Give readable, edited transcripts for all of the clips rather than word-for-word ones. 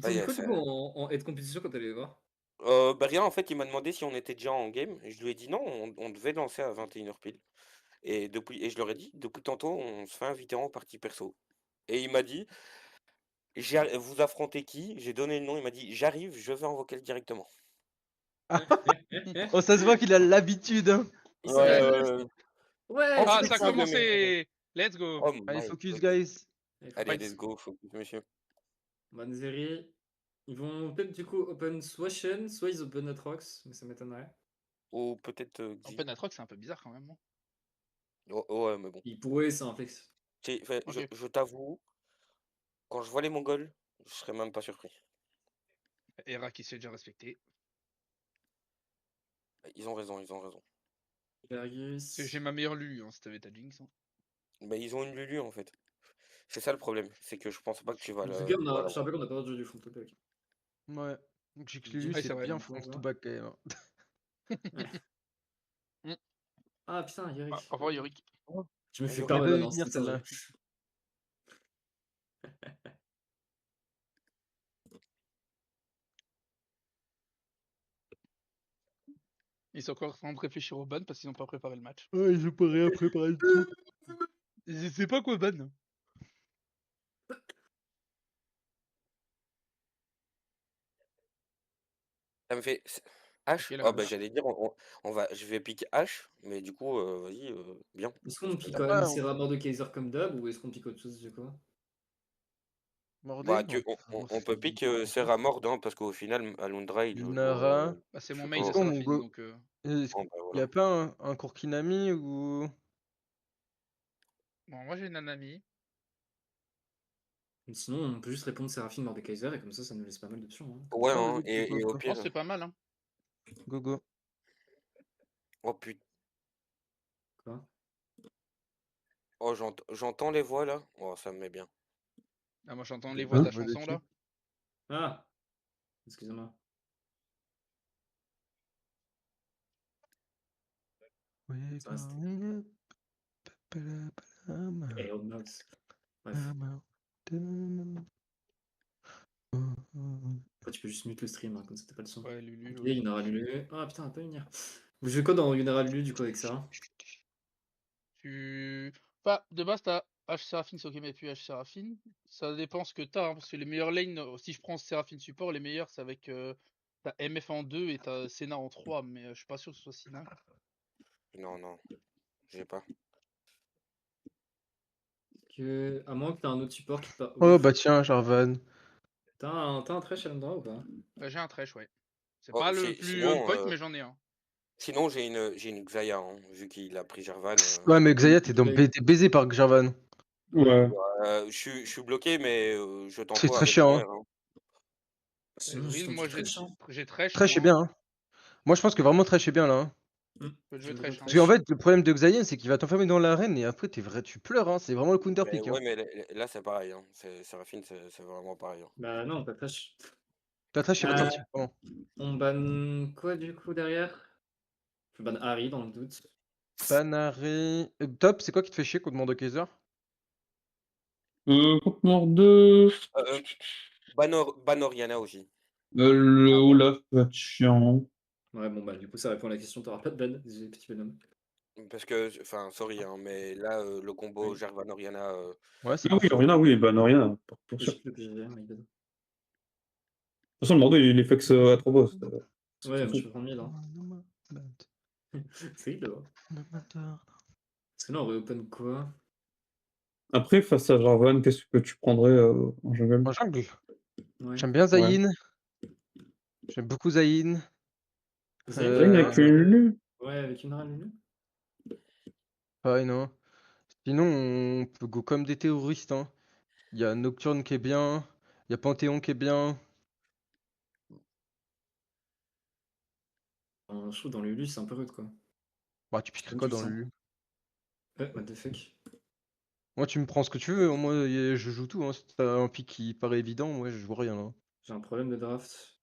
Il Là, t'ont il dit a quoi du fait coup en aide compétition quand tu allé les voir? bah, rien, en fait, il m'a demandé si on était déjà en game et je lui ai dit: «Non, on devait lancer à 21:00 pile» et je leur ai dit: «Depuis tantôt, on se fait inviter en partie perso» et il m'a dit: Vous affrontez qui?» J'ai donné le nom, il m'a dit: «J'arrive, je vais en vocal directement». Oh, ça se voit qu'il a l'habitude, hein. Il Ouais, s'est ouais, relax. ouais. Ouais, Ah, ça a Amplitude, flexible. monsieur. commencé! Let's go! Oh Allez, my focus, god. guys. Allez, Allez, Fight! let's focus. go, focus, monsieur. Manzeri, ils vont peut-être du coup open soit Shen, soit ils open Atrox, mais ça m'étonnerait. Ou peut-être, Xi. Open Atrox, c'est un peu bizarre quand même, non? Ouais, mais bon. Ils pourraient, c'est un flex. Enfin, je OK. je t'avoue, quand je vois les Mongols, je serais même pas surpris. Hera qui se fait déjà respecter. Ils ont raison, ils ont raison. Parce que j'ai Vergus. ma meilleure Lulu, hein, si t'avais ta Jinx. Hein. Mais ils ont une Lulu, en fait. C'est ça le problème, c'est que je pense pas que tu vas En tout cas, tu vas je te l'avoir. rappelle qu'on a pas perdu du front to back. Ouais. Donc Lulu, Jinx, Ouais, c'est c'est vrai. bien on front to voit. back quand même, hein. Mmh. Ah putain, Ah, Yorick. au revoir Yorick. Oh, Je me fais Yorick. Elle permanent, va hein, venir c'était ça. celle-là. Ils sont encore en train de réfléchir au ban parce qu'ils ont pas préparé le match. Ouais, ils ont pas rien préparé du tout. C'est pas quoi ban? Ça me fait OK, H? la Ah bah, vache. j'allais dire on va je vais piquer H, mais du coup, vas-y, bien. Est-ce qu'on Je te pique laisse. quand même Ouais, Serra mort de Kaiser comme d'hab ou est-ce qu'on pique autre chose du coup? Bah, Mordé, tu on on peut fait pique, n'importe quoi. Serra Mord, hein, parce qu'au final, Alundra, il le joue, Lunara. Bah, c'est je mon sais main pas. de Sinon, mon Seraphine, go. donc Est-ce Bon, qu'il bah, y a voilà. pas un Kurkinami ou. bon, moi j'ai Nanami. Sinon, on peut juste répondre Séraphine mort de Kaiser et comme ça nous laisse pas mal d'options. Hein. Ouais, Ah, hein, vas-y, et au Je pense que pire c'est pas mal, hein. go, go. oh put Quoi? oh j'entends les voix là. Oh, ça me met bien. Ah, moi j'entends les De voix de Hein, la quoi? bah, chanson dessus. là. Ah! Excusez-moi. We're Ça reste. going up, ba-da-ba-da-ma, Et Old Nox. Bref. ba-da-ma, da-da-da-da. Après, tu peux juste mute le stream, hein, comme ça t'as pas de son. Ouais, Lulu, Ok, oui. Yunara Lulu. Ah putain, elle va pas venir. Vous jouez quoi dans Yunara Lulu du coup avec ça? Tu. Enfin, de base, t'as H Seraphine, c'est ok, mais puis H Seraphine. Ça dépend ce que t'as, hein, parce que les meilleures lanes, si je prends Seraphine support, les meilleurs, c'est avec. T'as MF en 2 et t'as Senna en 3, mais je suis pas sûr que ce soit Sina. Non, j'ai pas. Que... À moins que t'as un autre support qui te parle. Oh, Ouf. bah tiens, Jarvan. T'as un Thresh Alundra ou pas? J'ai un Thresh, ouais. C'est Oh, pas le plus on sinon, point, mais j'en ai un. sinon j'ai une Xayah, hein, vu qu'il a pris Jarvan, Ouais, mais Xayah, t'es baisé par Jarvan. Ouais. Ouais. je suis bloqué, mais je C'est t'envoie très avec chiant, hein. l'honneur, hein. Sinon, Oui, juste un moi petit j'ai Thresh. Hein. Thresh, Thresh est moi. bien, hein. Moi, je pense que vraiment Thresh est bien là, hein. Je peux jouer J'aime beaucoup Thresh, hein. Parce qu'en Thresh. fait, le problème de Xayah, c'est qu'il va t'enfermer dans l'arène et après, tu pleures, hein. C'est vraiment le counter Mais pick, hein. ouais, mais là, c'est pareil, hein. Séraphine, c'est vraiment pareil, hein. Bah non, pas Thresh. La Thresh, c'est pas de Euh, sortie, vraiment. on banne quoi du coup derrière? Je banne Harry dans le doute. Panari. Top, c'est quoi qui te fait chier qu'on demande au Kaiser? Contre 2, Euh, ban Orianna aussi. le Ah, Olaf va être chiant. ouais, bon bah du coup ça répond à la question, t'auras pas de ban, désolé petit bonhomme. Parce que, enfin, sorry, hein, mais là, le combo Oui. Jarvan Orianna, Ouais, c'est Ah pas oui, faux. Oriana, oui, bah non, rien, pour Et sûr. je le PGV, my bad. De toute façon, le Mordo, il est flex à 3 boss. On Ouais, s'en moi je fout. peux prendre 1000 hein. C'est là. Parce que là on reopen quoi? Après, face à Jarvan, qu'est-ce que tu prendrais en jungle? En jungle, Ouais. j'aime bien Ouais. Zayn. J'aime beaucoup Zayn. Zayn Zayn Euh, avec une Lulu? Ouais, avec une Lulu. Pareil, non. Sinon, on peut go comme des terroristes, hein. Il y a Nocturne qui est bien. Il y a Panthéon qui est bien. Je trouve dans Lulu c'est un peu rude quoi. Bah, tu Je sais piquerais pas, quoi tu le dans sens. le. What the fuck. Moi, tu me prends ce que tu veux. Moi, je joue tout, hein. Si t'as un pic qui paraît évident, moi, je vois rien, hein. J'ai un problème de draft.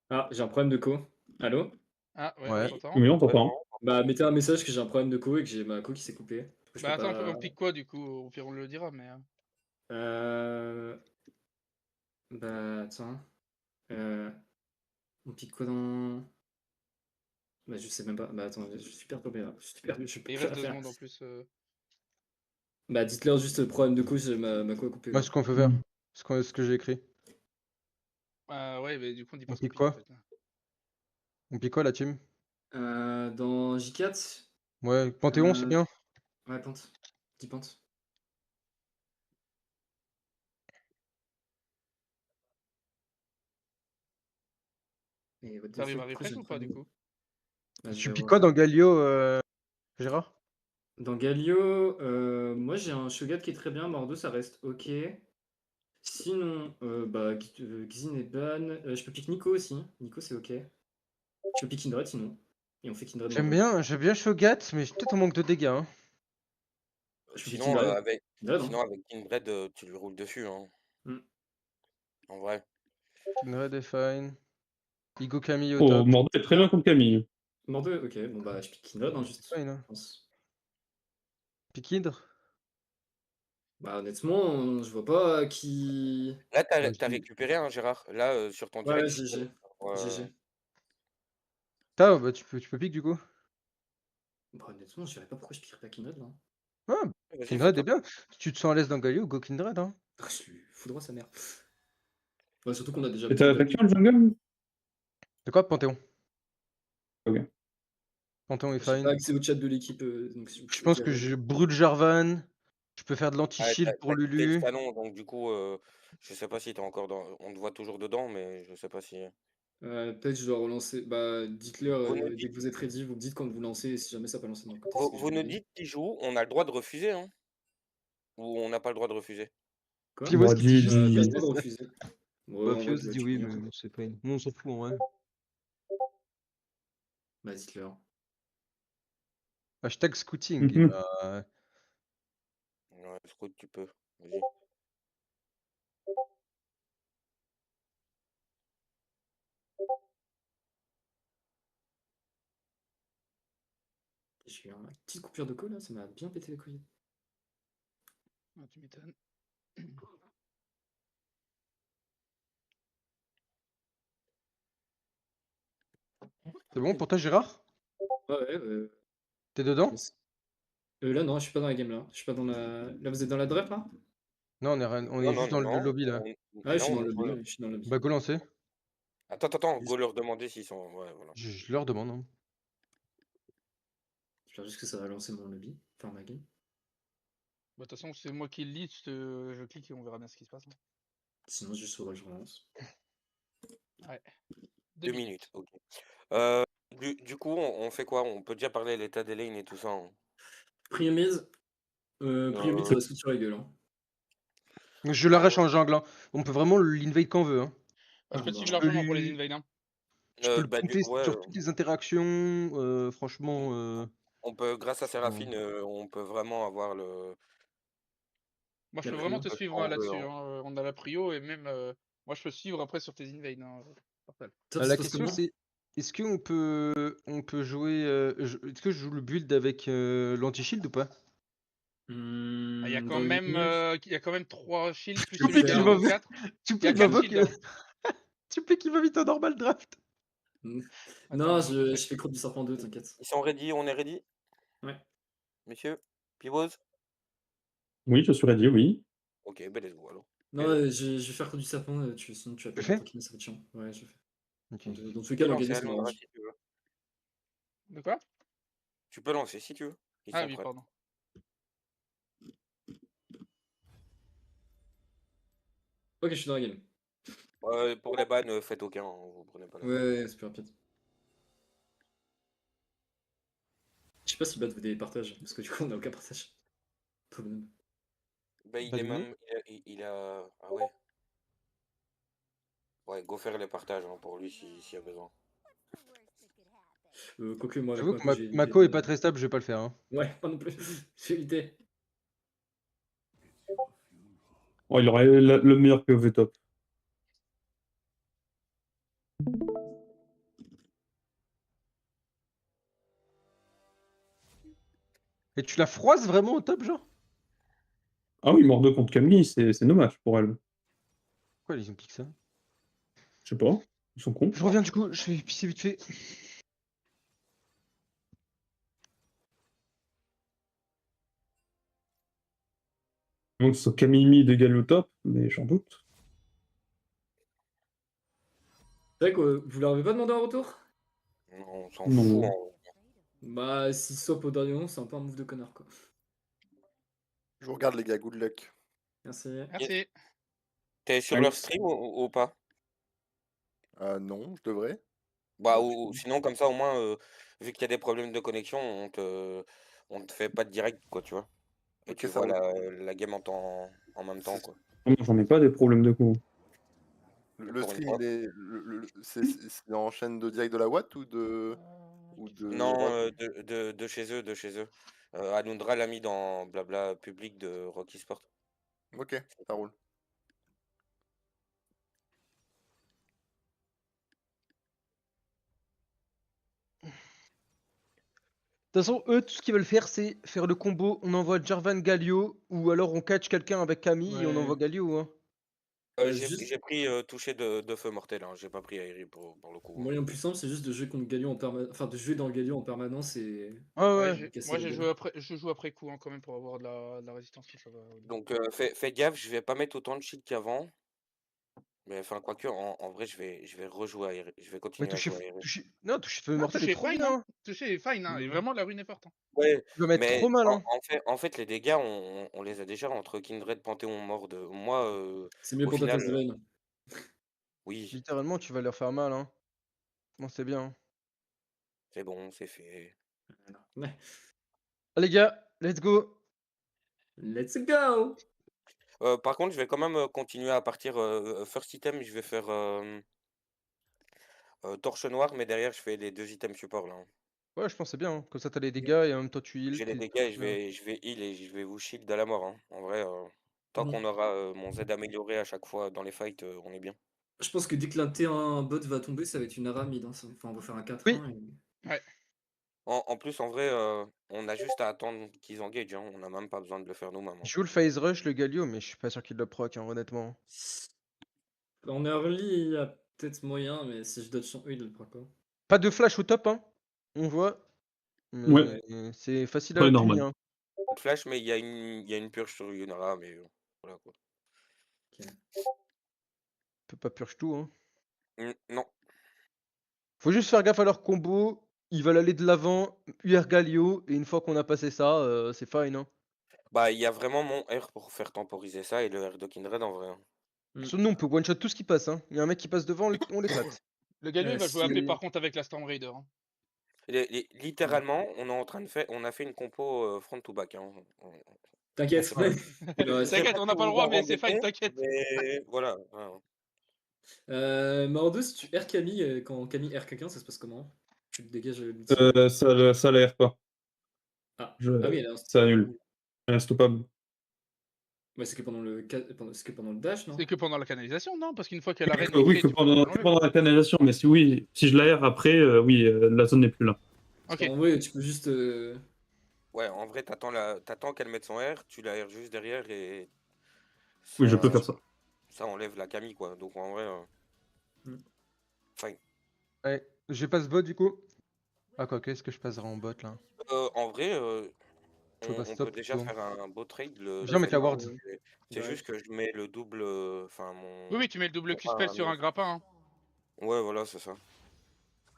Ah, j'ai un problème de co. Allô? Ah, ouais, on Ouais. oui, t'entend. Oui, on ouais, t'entend. Bah mettez un message que j'ai un problème de co et que j'ai ma co qui s'est coupée. Du coup je Bah peux attends, pas. on pique quoi du coup? Au pire, on le dira, mais. Bah, attends. On pique quoi dans... Bah, je sais même pas. Bah, attends, je suis perturbé là. Je suis perdu, je peux Et il plus reste rien 2 faire. secondes en plus. Bah, dites-leur juste problème de couche, ma co a coupé. Moi, Là. ce qu'on peut faire, Mm. ce que j'ai écrit. Ah ouais, mais du coup, on dit pas On ce qu'on pique pique en quoi? fait. On pique quoi la team? Dans J4, Ouais, Panthéon, c'est euh, bien. ouais, pente. 10 pentes. Et what the T'arrives fuck, à pourquoi j'ai refresh un ou pas du problème coup? Bah, je Tu vais piques quoi refaire. dans Galio, Gérard? Dans Galio, moi j'ai un Shogat qui est très bien, Mordo ça reste ok. Sinon, bah, Xin est ban. Je peux pick Nico aussi. Nico c'est ok. Je peux pick Kindred sinon. Et on fait Kindred Mordo. J'aime bien Shogat, mais j'ai peut-être en manque de dégâts. Hein. Je peux pick Sinon, Kindred. avec Kindred, hein. sinon avec Kindred, tu lui roules dessus, hein, Hmm. en vrai. Kindred est fine. Igo Camille au Oh, top. Mordo est très bien contre Camille. Mordo, ok. Bon bah, je pick Kindred, hein, juste. Fine, hein. Je pense. Pique Hydre? Bah, honnêtement, je vois pas qui. Là, Ouais, t'as récupéré, hein, Gérard. Là, sur ton Ouais, direct, tu peux GG. GG. bah, tu peux pique du coup. Bah, honnêtement, je verrais pas pourquoi je piquerais pas Kindred là. Ah, Vas-y, Kindred est fais-toi. bien. Si tu te sens à l'aise dans Galio, go Kindred. Hein. Ah, je lui foudroie sa mère. Ouais, surtout qu'on a déjà Et beaucoup t'as de. qui en jungle? C'est quoi Panthéon? Ok. Panthéon est J'ai pas fine. accès au chat de l'équipe, donc Je je pense que verrai. je brûle Jarvan. Je peux faire de Ouais, l'anti-shield pour t'as quitté le Lulu. salon, donc du coup, je sais pas si t'es encore dans. On te voit toujours dedans, mais je sais pas si. Peut-être je dois relancer. Bah, dites-leur Vous nous dès dites, que vous êtes ready, vous me dites quand vous lancez, et si jamais ça peut lancer dans le côté, c'est ce que je vous vous nous dis. dites qui joue, on a le droit de refuser, hein, ou on n'a pas le droit de refuser. Quoi? Pivos Bah, qui dit juste T'as oui, le droit c'est de ça. refuser. Ouais, Bah, en vrai, Fios dit tu oui, peux dire. mais c'est pas une. Nous, on s'en fout en vrai. Bah, dites-leur. Hashtag scouting. Et Mhm. bah, Ouais, Scout, tu peux. Vas-y. J'ai eu une petite coupure de call là, ça m'a bien pété les couilles. Ah, tu m'étonnes. c'est bon pour toi, Gérard? Ouais, ouais, T'es dedans? yes. Là, non, je suis pas dans la game là. Je suis pas dans la. Là, vous êtes dans la draft là? Non, on est Non, non, juste dans non, le non. lobby là. Ah, je Là, suis on dans est le sur lobby, le. ouais, je suis dans le lobby. Bah, go lancer. Attends, go Juste- leur demander s'ils sont. Ouais, voilà. Je leur demande. Hein. J'espère juste que ça va lancer mon lobby, enfin ma game. Bah, de toute façon, c'est moi qui le lead, je clique et on verra bien ce qui se passe. Hein. Sinon, juste sur je relance. Ouais. 2 minutes, ok. Du coup, on fait quoi? On peut déjà parler de l'état des lanes et tout ça, hein. Priomise, ça Euh, va se foutre sur la gueule. Hein. Je l'arrache en jungle. Hein. On peut vraiment l'invade quand on veut. Hein. Bah, je Ah, peux te bah, suivre Je peux largement pour les lui. invades. Hein. Je peux le bah, compter ouais, sur toutes les interactions. Franchement. on peut, grâce à Franchement. Séraphine, on peut vraiment avoir le. Moi, je La peux prio. vraiment te le suivre temps hein, on veut, là-dessus. hein. Hein. On a la prio et même. Moi, je peux suivre après sur tes invades. Hein. Parfait. Top, ça La se passe question comment? c'est est-ce on peut jouer. Est-ce que je joue le build avec l'anti-shield ou pas? Ah, il y a Dans quand le même, milieu, il y a quand même 3 shields plus tu peux celui qui a faire. niveau 4. Il y a 4 M'invoque. shields. Hein. Tu peux vite en normal draft. Attends, Non, je te je fais Croc du Serpent 2, t'inquiète. Ils sont ready, on est ready, Ouais. messieurs? Pivos? Oui, je suis ready, oui. Ok, ben let's go alors. Non, Hello. je vais faire Croc du Serpent, sinon tu vas Tu perdre fais? tranquillement, ça va être chiant. Ouais, je le fais. Ok. Dans tous Tu les cas, peux l'organiser, lancer, ça Alondra, m'arrange. si tu veux. De quoi? Tu peux lancer si tu veux. Ils Ah sont oui, prêts. pardon. Ok, je suis dans la game. Pour les bans, faites aucun, hein, vous prenez pas la Ouais, tête. ouais, c'est plus rapide. Je sais pas si Bat veut des partages, parce que du coup, on a aucun partage. Pas bonhomme. Ben, il Pas est de même. Il a. Ah ouais. Ouais, go faire les partages hein, pour lui s'il y a besoin. Quoique, moi, avec J'avoue que Mako, j'ai évité Mako est pas de. très stable, je vais pas le faire. Hein. Ouais, pas non plus. J'ai évité. Oh, il aurait le meilleur POV top. Et tu la froisses vraiment au top, genre? Ah oui, Mordo contre Camille, c'est dommage pour elle. Pourquoi ils ont piqué ça? Je sais pas, ils sont cons. Je reviens du coup, je vais pisser vite fait. Donc ce soit Camille mid égale au top, mais j'en doute. C'est vrai que vous leur avez pas demandé un retour? Non, on s'en Non. fout. Hein. Bah, si swap au dernier moment, c'est un peu un move de connard, quoi. Je vous regarde, les gars, good luck. Merci. Merci. T'es sur Ouais. leur stream ou pas? Non, je devrais. Bah, Non, ou sinon, comme ça, au moins, vu qu'il y a des problèmes de connexion, on te fait pas de direct, quoi, tu vois. Et Ok, tu ça vois roule. la game en même temps, quoi. Moi, j'en ai pas des problèmes de coup. Le Pour une stream, fois. il est, c'est en chaîne de direct de la Watt ou de Non, Rock? de chez eux, de chez eux. Alundra l'a mis dans blabla public de Rocky Sport. Ok, ça roule. De toute façon, eux, tout ce qu'ils veulent faire, c'est faire le combo. On envoie Jarvan Galio, ou alors on catch quelqu'un avec Camille et on Ouais. envoie Galio. Hein. J'ai pris toucher de feu mortel, hein. J'ai pas pris Airi pour le coup. Le Hein. moyen plus simple, c'est juste de jouer contre Galio en permanence. Enfin, de jouer dans le Galio en permanence et. Ah Ouais, ouais. casser moi les j'ai games. joué après, je joue après coup hein, quand même pour avoir de la résistance qui ça va. Donc fais gaffe, je vais pas mettre autant de shield qu'avant. Mais enfin, quoique, en vrai, je vais rejouer à Airi. Je vais Mais continuer à jouer à Airi. Non, toucher feu Non, mortel est toucher trop fine, bien. hein. Hein. Toucher est fine, hein. Et vraiment la rune est forte. Hein. Ouais, Tu vas mettre mais trop mal. Hein. en fait, les dégâts, on les a déjà entre Kindred, Panthéon, Mord. Moi, C'est mieux au pour ta final, phase de lane. oui, Littéralement, tu vas leur faire mal. Hein. Bon, c'est bien. Hein. c'est bon, c'est fait. Ouais. Ah, les gars, let's go. Let's go! Par contre, je vais quand même continuer à partir first item. Je vais faire torche noire, mais derrière, je fais les 2 items support là. Hein. Ouais, je pense que c'est bien. Hein. Comme ça, t'as les dégâts et en même temps, tu heal. J'ai les dégâts et je vais heal et je vais vous shield à la mort. Hein. En vrai, tant qu'on aura mon Z amélioré à chaque fois dans les fights, on est bien. Je pense que dès que l'un T1 bot va tomber, ça va être une aramide. Hein. Enfin, on va faire un 4-1. Oui. Et... Ouais. En plus, en vrai, on a juste à attendre qu'ils engagent. Hein. On n'a même pas besoin de le faire nous-mêmes. Hein. Je joue le phase rush, le Galio, mais je suis pas sûr qu'il le proc, hein, honnêtement. En early, il y a peut-être moyen, mais si je dodge son E, il le prend quoi. Pas de flash au top, hein. On voit. Mais Ouais. c'est facile Très à normal. clean. Hein. Pas de flash, mais il y a une purge sur Yunara, mais voilà quoi. Okay. Peut pas purge tout, hein. Non. Faut juste faire gaffe à leur combo. Ils veulent aller de l'avant, UR Galio, et une fois qu'on a passé ça, c'est fine. Hein. Bah, il y a vraiment mon R pour faire temporiser ça et le R de Kindred en vrai. Hein. Sur nous, on peut one-shot tout ce qui passe. Hein. Il y a un mec qui passe devant, on l'éclate. Le Galio il va jouer si- AP par contre avec la Storm Raider. Hein. Littéralement, on est en train de faire, on a fait une compo front to back. Hein. T'inquiète. sait pas. T'inquiète, on n'a pas le droit, mais c'est fine, t'inquiète. Mais voilà. Mordo, si tu R Camille, quand Camille R quelqu'un, ça se passe comment? Tu te dégages l'ulti. Ça l'air pas. Ah. Je... Ah oui, alors. C'est annule. Instoppable. Ouais, c'est que pendant le dash, non? C'est que pendant la canalisation, non? Parce qu'une fois que la reine est Oui, créée, que tu peux l'enlever. pendant la canalisation, mais si je l'aère après, oui, la zone n'est plus là. Ok. En vrai, tu peux juste. Ouais, en vrai, t'attends qu'elle mette son R, tu la R juste derrière et. Oui, je ça- peux faire ça. Ça enlève la Camille, quoi. Donc en vrai. Fine. Ouais, je passe bot du coup. Ah, quoi, qu'est-ce que je passerai en bot là? En vrai, Je peux pas on stop peut déjà plutôt. faire un beau trade. Viens mettre la Seigneur, ward. c'est juste que je mets le double. Enfin, mon. Oui, tu mets le double mon Q-spell sur un grappin. Hein. Ouais, voilà, c'est ça.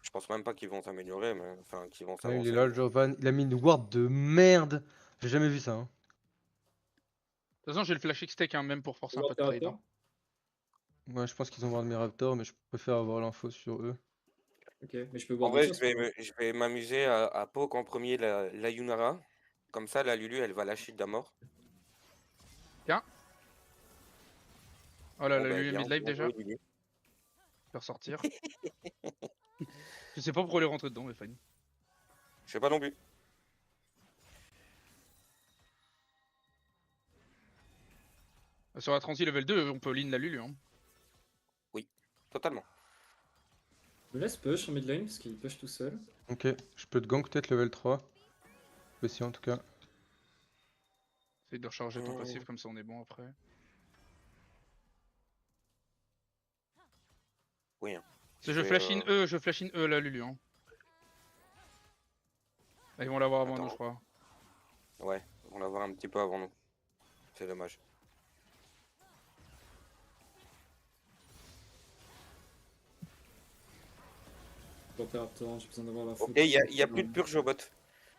Je pense même pas qu'ils vont s'améliorer, mais enfin, qu'ils vont Ouais, il est s'avancer. là, le Jovan. Il a mis une ward de merde. J'ai jamais vu ça. Hein. De toute façon, j'ai le flash X-Tech hein, même pour forcer un peu de trade. Hein. Ouais, je pense qu'ils ont ward mes raptors, mais je préfère avoir l'info sur eux. Ok, mais je peux En voir vrai, je vais m'amuser à poke en premier la Yunara. Comme ça, la Lulu, elle va lâcher d'amour. Tiens. Oh là, Bon, la bah, lui est bien, mid-life bien déjà. joué, Lulu. Je vais ressortir. Je sais pas pourquoi elle est rentrée dedans, mais fine. Je sais pas non plus. Sur la 30 level 2, on peut lean la Lulu. Hein. Oui, totalement. Je me laisse push en mid lane parce qu'il push tout seul. Ok, je peux te gank peut-être level 3. Je peux essayer en tout cas. Essaye de recharger ton Oh. passif, comme ça on est bon après. Oui. Hein. Si je vais, flash in E là, Lulu. Hein. Ah, ils vont l'avoir avant nous, Attends. je crois. Ouais, on va voir un petit peu avant nous. C'est dommage. Attends, j'ai besoin d'avoir l'info. Ok, il y a plus de purge au bot.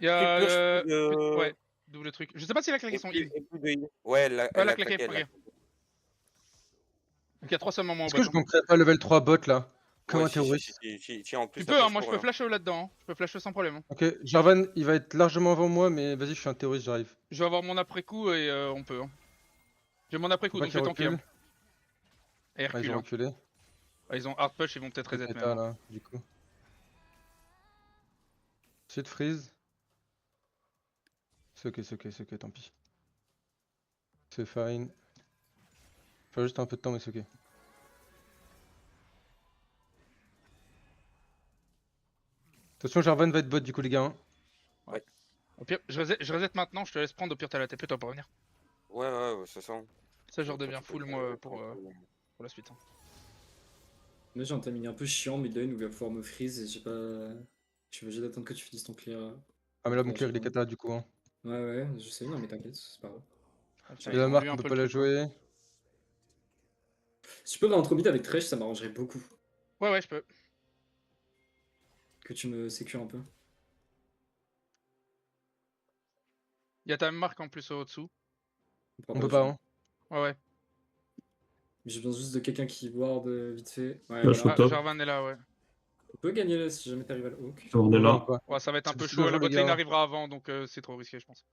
Il y a. Plus de purge, plus de- Ouais, double truc. Je sais pas si la claqué et son plus, heal. et plus de heal. Ouais, elle Ouais, a la claqué, claqué. ok. Donc il y a 3 seuls moments au Est-ce bot. que je manquerais pas level 3 bot là? Comme Ouais, un terroriste. si, en plus, Tu ça peux, hein, flash moi je pour peux rien. flash là-dedans. Hein. Je peux flash sans problème. Hein. Ok, Jarvan, il va être largement avant moi, mais vas-y, je suis un terroriste, j'arrive. Je vais avoir mon après-coup et on peut. Hein. J'ai mon après-coup, Faut pas donc je qu'il vais tanker. recule. Hein. Et Ah, ils Hercule. ont Hein. reculé. Ah, ils ont hard push, ils vont peut-être C'est reset méta même. Hein. là, du coup. Ensuite freeze. C'est ok, tant pis. C'est fine. Faut juste un peu de temps, mais c'est ok. Attention, Jarvan va être bot du coup, les gars. Hein. Au pire, je reset maintenant, je te laisse prendre, au pire t'as la TP, toi pour revenir. Ouais, c'est ça. Ça, je Toi, redeviens tu peux full te moi lever pour tranquille. la suite. Hein. Là, j'ai un timing un peu chiant, mid lane où il va pouvoir me freeze et j'ai pas. Je suis obligé d'attendre que tu finisses ton clear. Ah, mais là, mon pour clear il est Jarvan. kata du coup. Hein. Ouais, je sais, non, mais t'inquiète, c'est pas grave. Ah, tiens, Et ils la ont marque, vu on un peut peu pas le la truc. Quoi. jouer. Si tu peux rentrer mid avec Thresh, ça m'arrangerait beaucoup. Ouais, je peux. Que tu me sécures un peu. Il y a ta marque en plus au-dessous. On peut pas, hein. Ouais. J'ai besoin juste de quelqu'un qui ward vite fait. Ouais, Là, je suis voilà. au top. Jarvan est là, ouais. On peut gagner là si jamais t'arrives à le hook. On est Non, là. pas. Ouais, ça va être un C'est peu bien chaud. La joué, les botlane gars. arrivera avant, donc c'est trop risqué, je pense.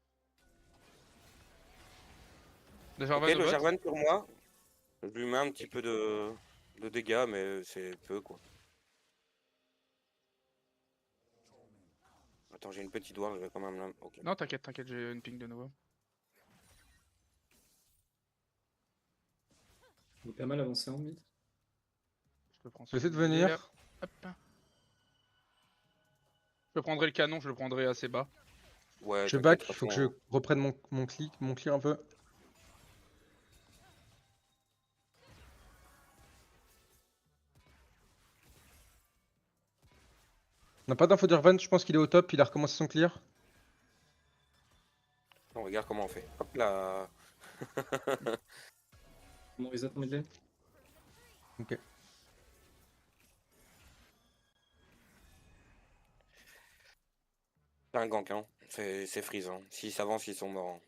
Le Jarvan Ok, au le bot. Jarvan pour moi, je lui mets un petit peu de dégâts, mais c'est peu quoi. Attends, j'ai une petite ward, je vais quand même la... Ok. Non, t'inquiète, j'ai une ping de nouveau. Il est pas mal avancé en mid. Je peux prendre J'essaie de celui-là. venir. Hop. Je prendrai le canon, je le prendrai assez bas. Ouais, Je t'inquiète, back, de toute faut que façon, je reprenne mon clear un peu. On n'a pas d'info d'Irvan, je pense qu'il est au top, il a recommencé son clear. on regarde comment on fait. Hop là. Comment reset en mid lane? Ok. C'est un gank, hein. C'est freeze, hein. S'ils s'avancent, ils sont morts. Hein.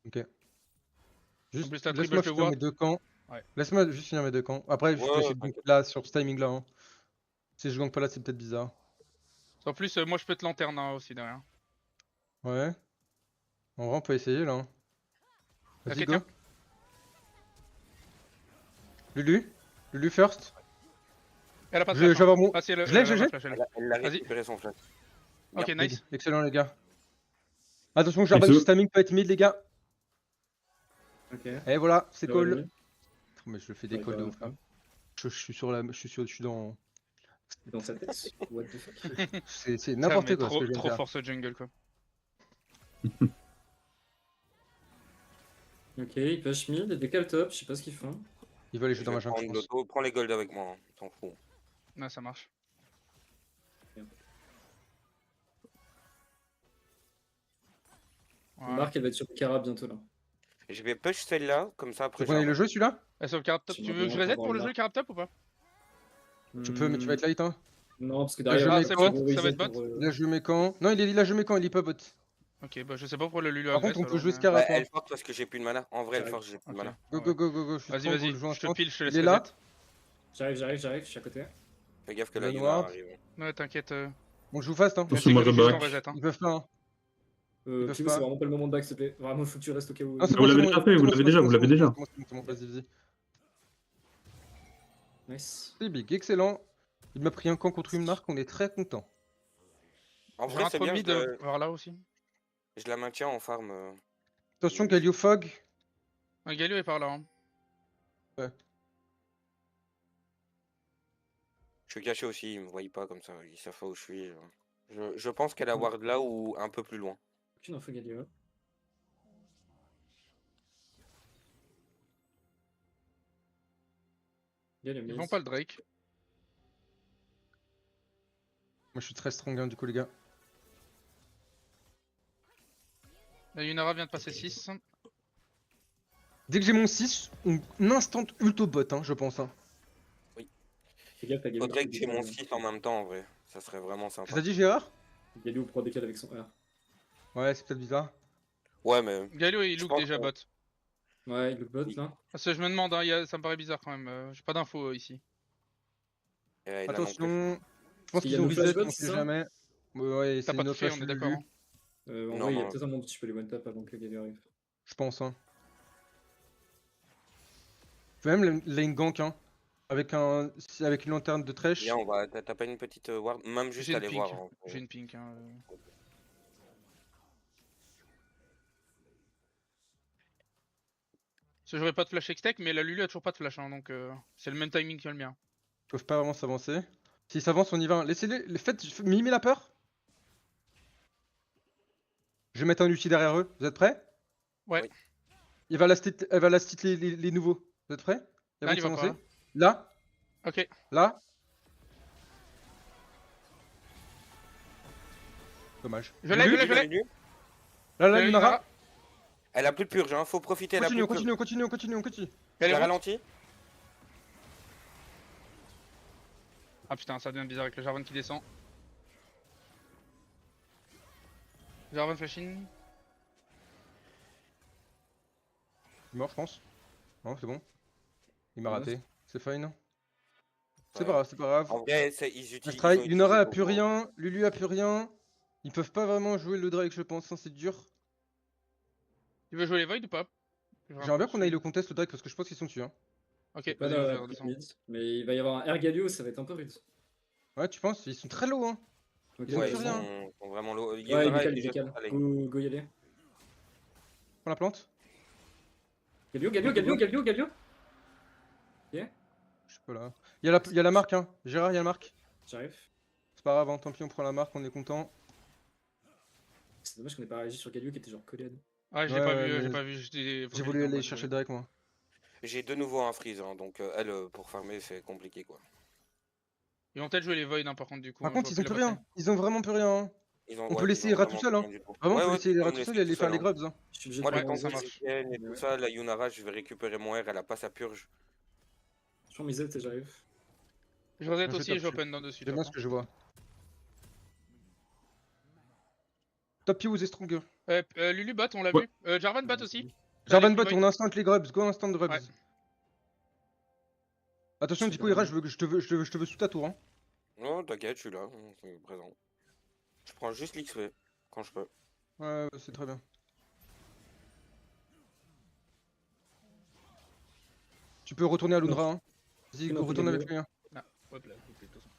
Ok. Juste, plus, la laisse-moi triple finir ward. mes deux camps. Ouais. Laisse-moi juste finir mes deux camps. Après, je peux essayer de gank t'inquiète. là, sur ce timing là. Hein. Si je gank pas là, c'est peut-être bizarre. En plus, moi je peux te lanterne hein, aussi derrière. Ouais. En vrai, on peut essayer là. Hein. Vas-y, Ok, go. tiens. Lulu first. Elle a pas de Je flash. vais avoir mon. Ah, si, elle Je l'ai, a je ma l'ai. flash, elle. Elle a Vas-y. récupéré son flash. Ok, Bien. nice. Excellent, les gars. Attention, Jarvan, Bisous. ce timing peut être mid, les gars. Ok. Et voilà, c'est Ouais, call. lui. Mais je le fais des Ouais, calls de bah, ouf. Hein. Je suis sur la. Je suis dans. Dans sa tête. What the fuck. C'est Putain, n'importe mais quoi ce que je viens de trop faire. force jungle quoi. Ok, ils push mid, et décale top, je sais pas ce qu'ils font. Il va aller Je jouer dans vais ma jungle, je prendre pense. l'auto. Prends les golds avec moi, hein. T'en fous. Ouais, ça marche. Voilà. Marc, elle va être sur Kara bientôt là. Je vais push celle-là, comme ça Tu après veux qu'on aille le Jarvan. jeu celui-là? Elle sauve carap top. Tu Tu m'as veux que je bien reset pour pour le voir jeu carap top ou pas? Tu peux, mais tu vas être light, hein. Non, parce que Là, je derrière, mets faut c'est quand bot, reset ça va être pour, bot. Là, je mets quand? Non, il est là, je mets quand? Il est pas bot. Ok, bah je sais pas pourquoi le Lulu Par contre, agresse on peut alors, jouer mais- Scar à Ouais, toi. elle force parce que j'ai plus de mana. En vrai, elle J'arrive. force, j'ai plus de Ok, mana. Go, ouais. go, go, go, go. Je suis Vas-y, trop pour le vas-y, jouer en je te France. pile, je te laisse Il est là. reset. J'arrive, je suis à côté. Fais gaffe que Le la Yuna noir. arrive. Ouais, t'inquiète. On joue fast, hein. Attention, moi, je Juste en back. reset, hein. Ils peuvent pas, hein. Ils peuvent Pivo, c'est pas. vraiment pas le moment de back, s'il te plaît. Vraiment, faut que tu restes au cas où. Non, c'est Vous bon, c'est l'avez bon. déjà fait, c'est vous bon, l'avez c'est déjà, bon, vous c'est l'avez bon, déjà. c'est bon, vas-y, vas-y. Nice. C'est big, excellent. Il m'a pris un camp contre une marque, on est très content. En J'ai vrai, un c'est trop bien, mid vers là aussi. je la maintiens en farm. Attention, Galio Fog. Un Galio est par là. Hein. Je suis caché aussi, ils me voient pas comme ça, ils savent pas où je suis. Je pense qu'elle a ward là ou un peu plus loin. Aucune info Galio. Bien, Ils vont pas le Drake. Moi je suis très strong hein, du coup les gars. La Yunara vient de passer 6. Dès que j'ai mon 6, on instant ulto bot hein, je pense. Hein. Fais gaffe à Galio. Faudrait que j'ai mon 6 en même temps en vrai. Ça serait vraiment Qu'est-ce que sympa. t'as dit Gérard? Galio prend décale avec son R. Ouais c'est peut-être bizarre. Ouais, mais. Galio il Je look pense déjà que- bot. Ouais, le bot Oui. là. Parce que je me demande, hein, ça me paraît bizarre quand même. J'ai pas d'infos ici. Et là non plus. Attention, je Parce pense qu'il y qu'ils a ont nos flash reset, bots, on c'est sait ça jamais. Ouais, T'as c'est pas une de fait, flash on est d'accord. Lulu, Hein. En Non, vrai, il y a non. peut-être un moment où tu peux les one tap avant que Galio arrive. je pense. Hein. Je peux même lane gank hein. Avec une lanterne de Thresh. Viens, on va. T'as pas une petite ward? Même juste J'ai une aller pink. voir. Hein. J'ai une pink. Hein. Parce que j'aurais pas de flash extech, mais la Lulu a toujours pas de flash, hein, donc c'est le même timing que le mien. Ils peuvent pas vraiment s'avancer. S'ils s'avancent, on y va. Laissez-les. Mimez la peur. Je vais mettre un ulti derrière eux. Vous êtes prêts? Ouais. Oui. Elle va last hit les nouveaux. Vous êtes prêts? Ils Là, vont il va s'avancer. pas. Là. Ok. Là. Dommage. Je l'ai, je l'ai, je l'ai. Là, La Lunara. Elle a plus de purge, hein. Faut profiter. Elle a plus de purge. Continue. Elle Je est la haute. ralentis. Ah putain, ça devient bizarre avec le Jarvan qui descend. Jarvan flashing. Il est mort, je pense. Non, c'est bon. Il m'a Ouais, raté. C'est fine. C'est Ouais. pas grave, c'est pas grave. En vrai, ils Je utilisent. travaille. Lunara a plus beaucoup. rien. Lulu a plus rien. Ils peuvent pas vraiment jouer le Drake, je pense. Hein, c'est dur. Tu veux jouer les Void ou pas? J'aimerais bien qu'on aille le contest le Drake parce que je pense qu'ils sont dessus. Hein. Ok, Pas vas-y, on de va redescendre. mid, mais il va y avoir un R Galio, ça va être un peu rude. Ouais, tu penses? Ils sont très low. Hein. Ok, Ils ont Ouais, plus ils rien. sont vraiment low. Ouais, il Yunara, décale, elle il est décale. juste à la- Go y aller. Prends la plante. Galio. Je sais pas là. Il y a la marque, hein. Gérard, il y a la marque. J'arrive. C'est pas grave, hein. Tant pis, on prend la marque, on est content. C'est dommage qu'on ait pas réagi sur Galio qui était genre collé à nous. Ouais, j'ai Ouais, pas ouais, vu, mais j'ai pas vu. J'étais J'ai focus voulu dans aller le chercher match, Drake, moi. J'ai de nouveau un freeze, hein, donc elle, pour farmer, c'est compliqué quoi. Ils vont peut-être jouer les Void, hein, par contre, du coup. Par hein, contre, je ils vois ont plus plus la rien. bataille. Ils ont vraiment plus rien. Hein. Ils ont, On ouais, peut ils laisser ont les rats tout vraiment seul. Hein. rien du tout. Vraiment, on Ouais, peut ouais, laisser tu les peux rats me tout seul laisser et aller tout faire seul, les hein. grubs. Hein. Je suis obligé de Ouais, prendre Quand mon ça Z. marche. Et tout ça, la Yunara, je vais récupérer mon R, elle a pas sa purge. Je prends mes Z et j'arrive. Je reset Moi, je aussi et top, j'open dans dessus. J'aime bien ce que je vois. Top Pew is stronger. Lulu bot, on l'a Ouais. vu. Jarvan bot aussi. Jarvan Avec bot, Void. on instant les grubs. Go instant grubs. Ouais. Attention, Je du sais coup, pas. Ira, je te veux sous ta tour. Hein. Non, t'inquiète, je suis là, je suis présent. Je prends juste l'XP quand je peux. Ouais, c'est très bien. Tu peux retourner à Lundra. Hein. Vas-y, Non, retourne faut avec lui. Hein. Ah, hop là, coupé, de toute façon.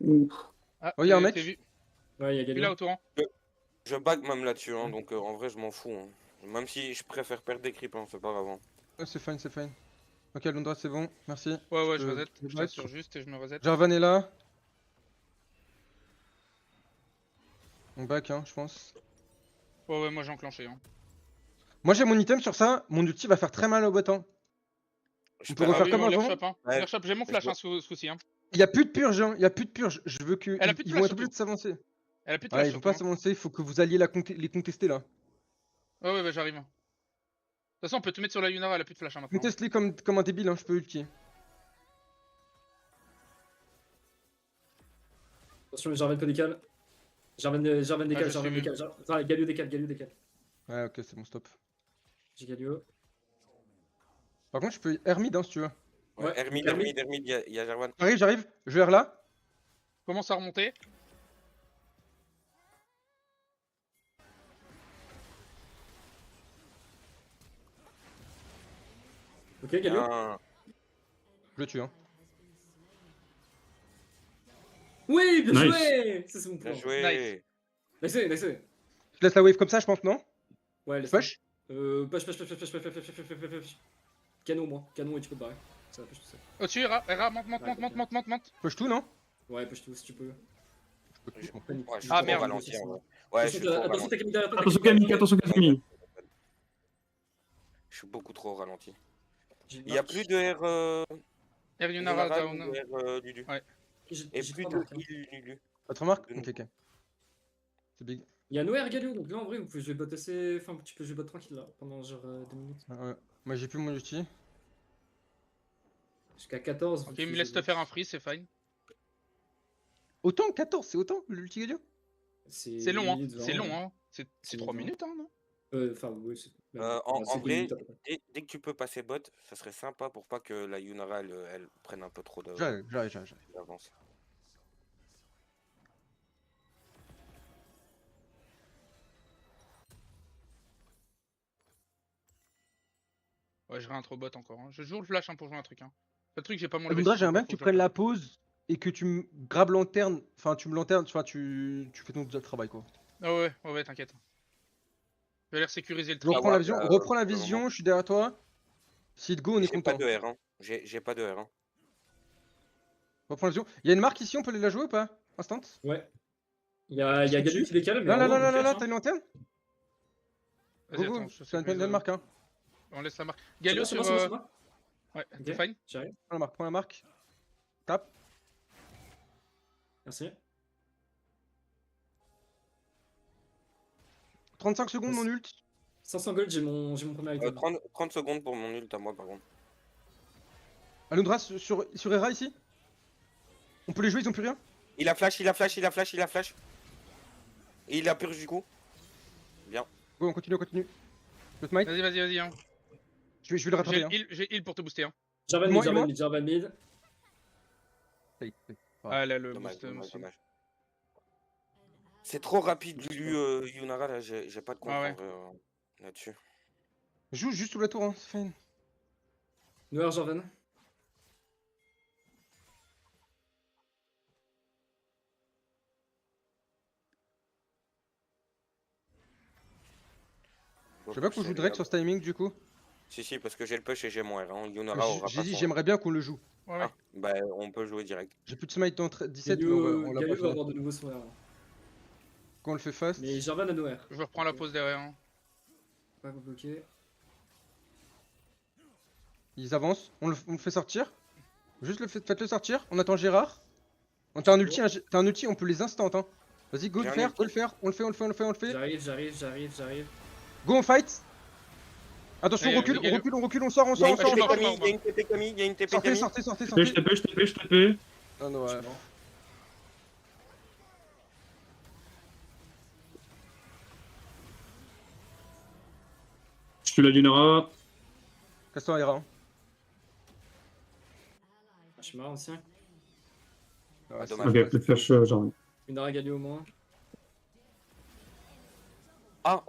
Ouf. Ah, Oh, y'a un t'es mec. vu. Ouais, il y a Puis là Galio. autour. Hein. Je back même là-dessus, hein, donc en vrai, je m'en fous. Hein. Même si je préfère perdre des creeps, hein, c'est pas grave. Hein. Ouais, c'est fine, c'est fine. Ok, Lundra, c'est bon. Merci. Ouais, je peux- reset. peux Je back. t'assure juste et je me reset. Jarvan est là. On back, hein, je pense. Ouais, moi j'ai enclenché. Hein. Moi, j'ai mon item sur ça. Mon ulti va faire très mal au bot. Hein. Je On peut perds refaire un- comme on avant. l'airshop, hein. Ouais. L'airshop, j'ai mon flash Je- hein, ce coup-ci. Hein. Il y a plus de purge, hein. Il y a plus de purge. Je veux que Elle a plus de ils flash, vont être obligés surtout. de s'avancer. Elle a plus de Ouais, flash ils vont surtout. pas Hein. s'avancer. Il faut que vous alliez les contester là. Ouais, bah j'arrive. Hein. De toute façon, on peut te mettre sur la Yunara, elle a plus de flash hein, maintenant. Conteste-les comme un débile. Hein. Je peux ulti. Attention, le Jarvan décale. Jarvan décale, je Jarvan suis décale. Enfin, Galio décale. Ouais, ok, c'est bon, stop. J'ai Galio. Par contre, je peux Hermid hein, si tu veux. Ouais, Ouais, Hermide, il y a Jarvan. J'arrive. Je vais là. Commence à remonter. Ok, Galio. Ah, Je le tue. Hein. Oui, bien Nice. joué. Ça, c'est mon point. bien joué. Nice. Je laisse la wave comme ça, je pense, non? Ouais, laisse Push. Push. Canon, moi. Canon et tu peux te barrer. Ça va push tout ça. Au-dessus, Era, monte. Push tout, non? Ouais, push tout si tu peux. Je peux tout, je m'en fous. Panique. Ouais, je suis Ah, trop merde. ralenti en vrai. Ouais, je suis trop Attention, ralenti. t'as Camille derrière toi. Attention Camille, attention Camille. Je suis beaucoup trop ralenti. Il n'y a plus de R. R Yunara Yunara down. ou R Lulu. Ouais. Et J'ai plus pas de marqué. heal Lulu. Pas de remarque? De Ok, ok. C'est big. Il y a Noé Galio, donc là en vrai vous pouvez jouer bot assez. Enfin, tu peux jouer bot tranquille là, pendant genre 2 minutes. Ouais. Moi j'ai plus mon ulti. Jusqu'à 14. Ok, il me laisse te faire un free, c'est fine. Autant 14, c'est autant l'ulti Galio? C'est long, hein. C'est long, hein. C'est C'est 3 long, hein. minutes, hein, non? Enfin, oui, c'est. En c'est 10 vrai, minutes à peu près. dès que tu peux passer bot, ça serait sympa pour pas que la Yunara elle prenne un peu trop J'arrive. d'avance. Ouais, je réintro bot encore. Hein. Je joue le flash hein, pour jouer un truc. Hein. Le truc, j'ai pas mon Alundra, level j'aimerais bien six, que tu faut je prennes le la pause et que tu me grabes lanterne. Enfin, tu me lanternes, enfin, tu fais ton travail quoi. Ah ouais, t'inquiète. Je vais aller sécuriser le Je tri. reprends la vision, reprends la pour le vision, moment. je suis derrière toi. Si go, on est J'ai pas content. de R, hein. J'ai pas de R, hein. Reprends la vision. Il y a une marque ici, on peut aller la jouer ou pas? Instant? Ouais. Il y a Galio qui décale, mais Là, en là, vrai, là, on peut là, là, flash, là, t'as hein. une lanterne? Vas-y, Go, attends, go, je t'as une sécurise. marque, hein. On laisse la marque. Galio C'est sur. moi, c'est moi. Ouais, Ok, t'es fine. j'arrive. Prends la marque. Tape. Merci. 35 secondes, mon ult. 500 gold, j'ai mon premier item. 30 secondes pour mon ult à moi par contre. Alundra sur Hera ici. On peut les jouer, ils ont plus rien. Il a flash. Et il a purge du coup. Bien. Go, on continue. Je te mic. Vas-y. Hein. Je vais le rattraper. Hein. J'ai heal pour te booster. Hein. Jarvan Dis-moi. mid, Jarvan mid. Ah là, le Dommage, boost aussi. dommage. C'est trop rapide, Lulu Yunara là, j'ai pas de compte Ah ouais. en vrai, là-dessus. Joue juste sous la tour, hein, c'est fine. Noir Jarvan. Je sais pas qu'on joue direct sur ce timing du coup. Si, parce que j'ai le push et j'ai mon R. Hein. Yunara aura J'ai pas dit, son j'aimerais bien qu'on le joue. Ouais. Ah, bah on peut jouer direct. J'ai plus de smite dans 17, mais on l'a pas Galio va fait. avoir de nouveau son R. Quand on le fait fast. Mais Jarvan a no R. Je reprends la pause derrière. Hein. Pas bloqué. Ils avancent, on le fait sortir. Juste faites-le sortir, on attend Gérard. T'as un ulti, on peut les instant hein. Vas-y, go J'ai le un faire, ulti. go le faire, on le fait. J'arrive. Go on fight. Attention, Allez, recule, Galio. on sort, Il y a une je suis TP mort, Camille, moi. il y a une TP Camille, il y a une TP Sortez. Camille. Je TP. Ah non, ouais. Je suis la Yunara. Casse-toi, Hera. Hein. Je suis mort aussi. Ouais, Ah, c'est- dommage. Ok, plus de flash, genre. Une R Galio au moins. Ah,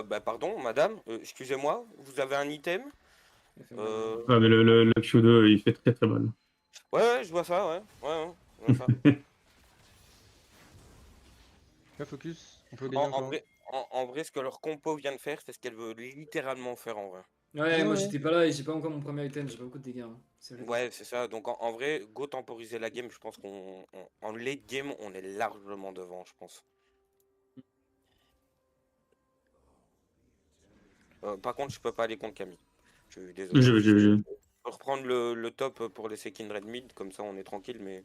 bah pardon, madame, excusez-moi, vous avez un item? Il a fait mal. Ouais, mais le Q2, il fait très mal. Ouais, je vois ça, ouais. Je vois ça. Là, focus, on peut gagner En encore. vrai, en vrai, ce que leur compo vient de faire, c'est ce qu'elle veut littéralement faire en vrai. Ouais, moi Ouais. j'étais pas là et j'ai pas encore mon premier item, j'ai pas beaucoup de dégâts. Hein. C'est vrai. Ouais, c'est ça. Donc en vrai, go temporiser la game. Je pense en late game, on est largement devant, je pense. Par contre, je peux pas aller contre Camille. Je suis désolé. J'ai Je peux reprendre le top pour laisser Kindred mid, comme ça on est tranquille, mais...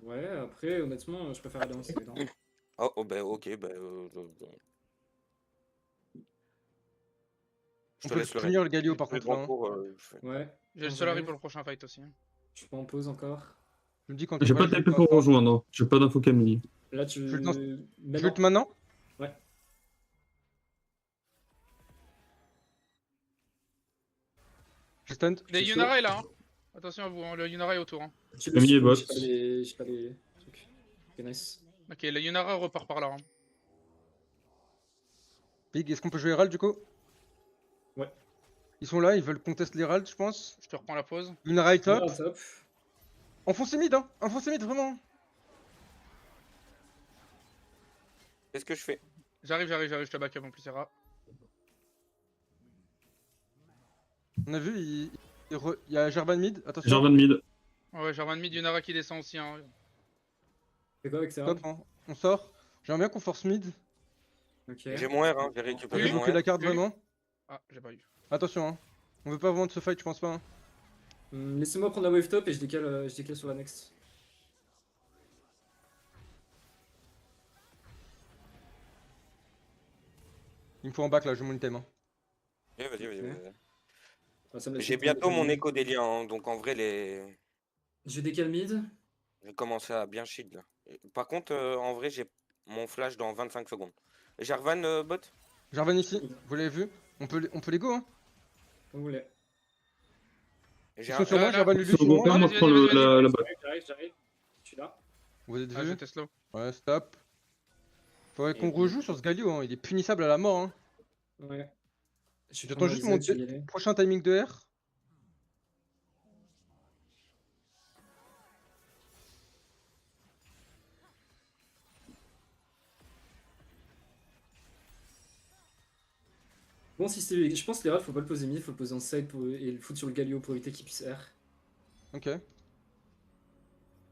Ouais, après, honnêtement, je préfère aller en side. Hein. Oh, bah ok, bah... On te peut laisse le punir le reste. Galio par Le contre là. grand Hein. cours, je fais. Ouais. J'ai le Quand Solari j'arrive. pour le prochain fight aussi. Hein. Je suis pas en pause encore. Je me dis quand J'ai on va pas jouer TP pour ensemble. rejoindre. J'ai pas d'info Camille. Là, tu. Je vais te Maintenant. Je ult maintenant. Ouais. Je stun. Le Yunara est là. Hein. Attention à vous, hein. Le Yunara est autour. Hein. J'ai Camille est bot. J'ai pas les trucs. Ok, nice. Ok, le Yunara repart par là. Hein. Big, est-ce qu'on peut jouer Herald du coup? Ouais. Ils sont là, ils veulent contester l'Herald, je pense. Je te reprends la pause. Lunara est top. Ah, top. Enfoncez mid, hein. Enfoncez mid, vraiment. Qu'est-ce que je fais? J'arrive, je te back up en plus, Hera. On a vu, il y a Jarvan mid, attention. Jarvan mid. Ouais, Jarvan mid, Yunara qui descend aussi. Hein. C'est quoi avec ça? Top, hein. On sort. J'aimerais bien qu'on force mid. Ok. J'ai mon R, hein. J'ai récupéré J'ai mon bloqué R. la carte Oui. vraiment. Ah, j'ai pas eu. Attention, hein. On veut pas vraiment de ce fight, je pense pas. Hein. Laissez-moi prendre la wave top et je décale sur la next. Il me faut en back là, je mon item. Hein. Vas-y. Ah, ça me laisse J'ai le temps de bientôt mon décaler. écho des liens, hein, donc en vrai, Je décale mid. je vais commencer à bien shield là. Par contre, en vrai, j'ai mon flash dans 25 secondes. Jarvan, bot? Jarvan ici, vous l'avez vu? On peut les go, hein. Comme vous voulez. J'ai Ils sont un... sur moi, là. Jarvan Lulu Sur sur Goka, moi. moi, Vas-y, je prends vas-y, vas-y. la batte. J'arrive. Je suis là. Vous êtes Ah, je vu? teste slow. Ouais, stop. Faudrait qu'on Et- rejoue sur ce Galio, hein. Il est punissable à la mort, hein. Ouais. Je vais J'attends prendre juste la mon Z, je vais y aller. prochain timing de R. Bon, si c'est. Je pense que les rats, faut pas le poser mid, faut le poser en side et le foutre sur le Galio pour éviter qu'il puisse R. Ok.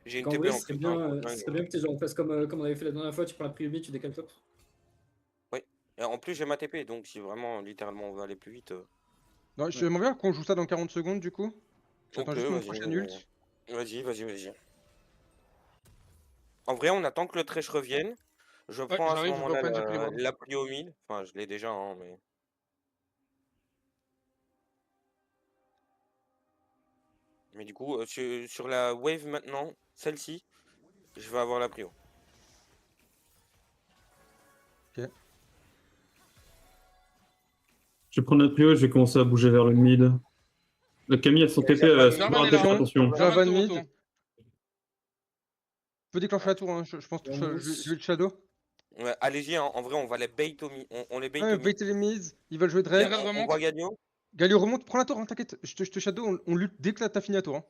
J'ai une En TP vrai, en ce serait plus. bien, hein, ce serait bien que tu genre fasses comme on avait fait la dernière fois, tu prends la prio mid, tu décales top. Et en plus, j'ai ma TP, donc si vraiment, littéralement, on veut aller plus vite. Non, j'aimerais bien qu'on joue ça dans 40 secondes du coup. J'attends Ok, juste mon vas-y, prochain ult. Vas-y. En vrai, on attend que le Thresh revienne. Je Ouais, prends à ce j'arrive, je moment-là reprends, j'ai pris les wards. la prio mid. Enfin, je l'ai déjà, hein, mais... Mais du coup, sur la wave maintenant, celle-ci, je vais avoir la prio. Je vais prendre la prio et je vais commencer à bouger vers le mid. La Camille a son TP, Jarvan est là. attention. Jarvan Jarvan mid. tour, tour. Je peux déclencher la tour, hein. Je pense que Et on je boost. vais le shadow. Ouais, allez-y, hein, en vrai, on va les bait au mid. On les bait Ouais, au mid. bait les mids. Ils veulent jouer Et Drake. Regarde, on remonte. voit Galio. Galio remonte, prends la tour, hein, t'inquiète. Je te shadow, on lutte dès que t'as fini la tour. Hein.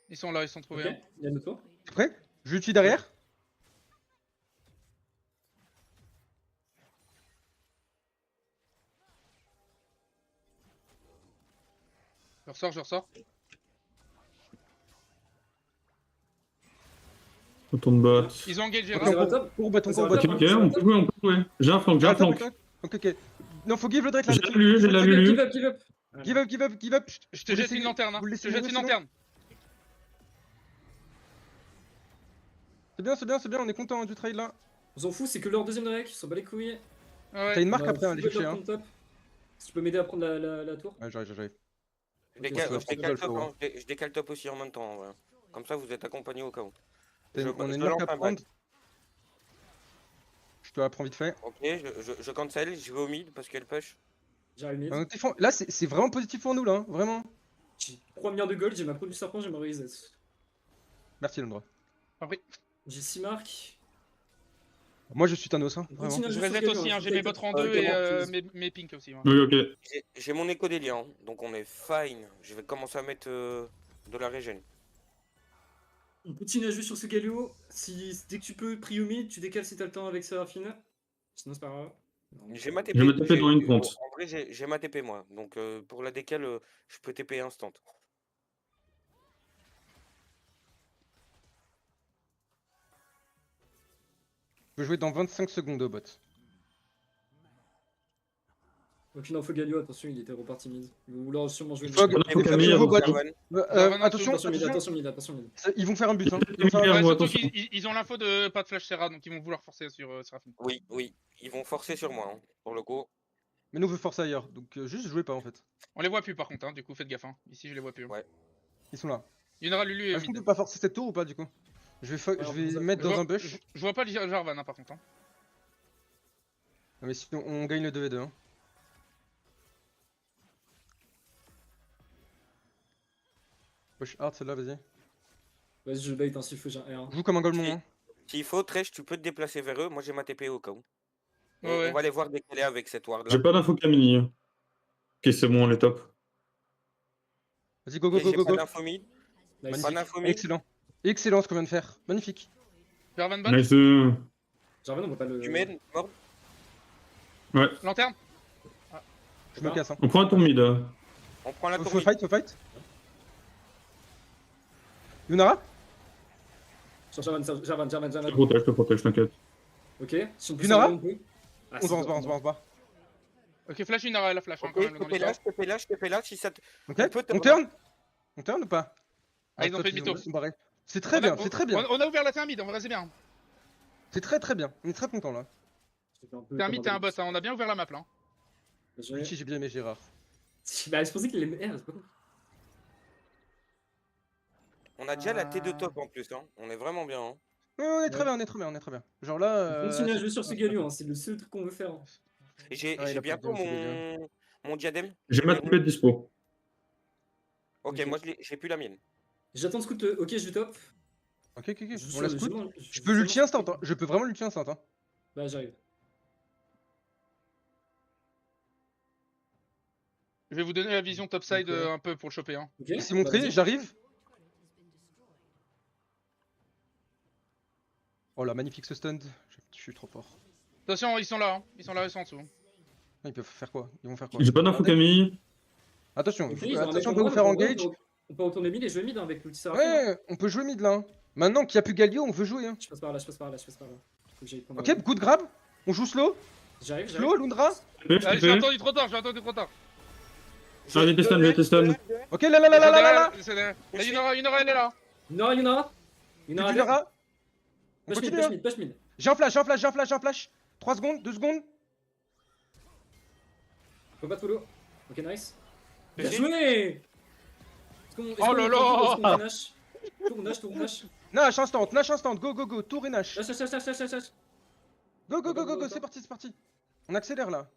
Ils sont là, ils sont trouvés. Ok, Hein. il y a notre tour. T'es prêt? Je l'utilise derrière. Je ressors. Retourne bot. Ils ont engagé Ok, c'est Gérard. pas top. on combat, on C'est pas combat. top. Ok, on peut jouer. J'ai un flank, Ah, ok. Non, faut give le Drake là. J'ai la Lulu, j'ai la Lulu. Give up. Give up. Je te jette une lanterne. Hein. Vous Je laissez te jette mourir, une sinon lanterne. C'est bien, on est content hein, du trade là. On s'en fout, c'est que leur deuxième Drake, ils s'en bat les couilles. Ouais. T'as une marque On a après, hein, full les build chercher. leur Hein. compte top. Si tu peux m'aider à prendre la tour. Ouais, j'arrive. Je décale, ça va je prendre décale le top, flow, hein. Je décale top aussi en même temps. Ouais. Comme ça, vous êtes accompagnés au cas où. On a une je marque lance à un prendre. back. Je te la prends vite fait. Ok, je cancel, je vais au mid parce qu'elle push. J'arrive mid. Là, c'est vraiment positif pour nous là, hein, vraiment. J'ai 3 milliards de gold, j'ai ma peau du serpent, j'ai ma reset. Merci Londra. Compris. J'ai 6 marques. Moi je suis Thanos, hein, On vraiment. continue à Je jouer sur reset Galio, aussi. hein, Hein. faut J'ai mes take bottes en top. deux et Please. mes pinks aussi. Ouais. Oui, ok. J'ai mon écho des liens, donc on est fine. Je vais commencer à mettre de la régène. On continue à jouer sur ce Galio. Dès que tu peux, prio mid, tu décales si t'as le temps avec Seraphine. Sinon c'est pas grave. Non. J'ai ma TP. J'ai ma TP dans une compte. En vrai, j'ai ma TP moi. Donc pour la décale, je peux TP instant. Je peux jouer dans 25 secondes au bot. Aucune info Galio, attention, il était reparti mid. Il va vouloir sûrement jouer Fog, mid. Faut Camille, Fog, attention. bot. Jarvan en Attention, Attention mid, attention. attention mid. Ils vont faire un but, hein. Camille, Ouais, moi, surtout attention. qu'ils ont l'info de pas de flash Serra, donc ils vont vouloir forcer sur Seraphine. Oui, ils vont forcer sur moi, hein, pour le coup. Mais nous on veut forcer ailleurs, donc juste jouez pas en fait. On les voit plus par contre, hein, du coup faites gaffe. Hein. Ici je les vois plus. Hein. Ouais. Ils sont là. Yunara, Lulu et Est-ce qu'on mid. peut pas forcer cette tour ou pas du coup? Je vais mettre dans un bush. Je vois pas le Jarvan hein, par contre. Hein. Non, mais sinon on gagne le 2v2. Hein. Push hard celle-là, vas-y. Vas-y, je bait, hein, s'il faut, j'ai un R1. Joue comme un golemon. Si. Hein. S'il faut, Thresh, tu peux te déplacer vers eux. Moi, j'ai ma TP au cas où. Ouais. On va les voir décaler avec cette ward là. J'ai pas d'info Camille. Ok, c'est bon, on est top. Vas-y, go. J'ai pas d'info mid. Nice. Pas d'info mid. Excellent ce qu'on vient de faire. Magnifique. Jarvan bot. Nice. Jarvan, on voit pas le. Tu m'aides, mort. Lanterne. Je me casse. Hein. On prend un tour mid. On prend la tour Faut mid. fight. Yunara? Sur Jarvan. Je te protège, t'inquiète. Ok, si on peut Yunara s'en aller, on peut. Ah, On c'est se bon. bat. Ok, flash Yunara, la flash. Hein, Ok, quand même, dans je te fais là, l'histoire. je te fais là. Si ça te... Ok, On peut te on turn ou pas? Ah, ils ont fait Top, mytho. sont barrés. C'est très bien, c'est très bien. On a ouvert la T1 mid, en vrai, c'est bien. C'est très très bien. On est très content là. J'ai fait un peu T'es un comme mid, t'es un bot, début. hein. On a bien ouvert la map là. Richie, j'ai bien aimé Gérard. Bah, je pensais qu'il aimait. R, c'est pas- On a déjà la T2 top en plus, hein. On est vraiment bien. Hein. Ouais, on est très Ouais. bien, on est très bien, on est très bien. Genre là. On continue à jouer sur ce Galio, hein, c'est le seul truc qu'on veut faire. Hein. Et j'ai Ah, il a pas de bientôt game, c'est bien. mon diadème. J'ai ma TP dispo. Ok, Ok. moi j'ai plus la mienne. J'attends scout. Ok, je vais top. Ok, Je joue on la sur- scout. mange- Je peux l'ulti instant, hein. Je peux vraiment l'ulti instant, hein. Bah, j'arrive. Je vais vous donner la vision topside Ok. un peu pour le choper. Hein. Ok. C'est bah, montré, vas-y. j'arrive. Oh la magnifique ce stun. Je suis trop fort. Attention, ils sont là. Hein. Ils sont là, ils sont en dessous. Ah, ils peuvent faire quoi? Ils vont faire quoi? J'ai pas d'info Camille. Attention, Ok, faut- ils ont un mec attention, en on peut vous bras, faire donc engage. on peut retourner mid et jouer mid hein, avec l'outil Seraphim. hein. Ouais, on peut jouer mid là. Hein. Maintenant qu'il n'y a plus Galio, on veut jouer. Hein. Je passe par là, je passe par là, je passe par là. Faut que j'aille prendre. Ok, good grab. On joue slow. J'arrive, Slow, Lundra. TP, je Ah, j'ai TP. entendu trop tard, j'ai entendu trop tard. Ah, j'ai été stun, j'ai été stun. Ok, là, là, là, là, là, là, là. C'est derrière. Là, Yunara, elle est là. Yunara, Yunara. Yunara, Tu verras. On push mid, continue. push Hein. mid, push mid. J'ai un flash, j'ai un flash, j'ai un flash, j'ai un flash. 3 secondes, 2 secondes. Faut pas de follow. Ok, nice. Bien J'ai- joué. Oh là là. Tour Nash. Nash instant, go, go, go, tour et Nash. Nash. Go, go, go, go, go, c'est parti, c'est parti. On accélère là.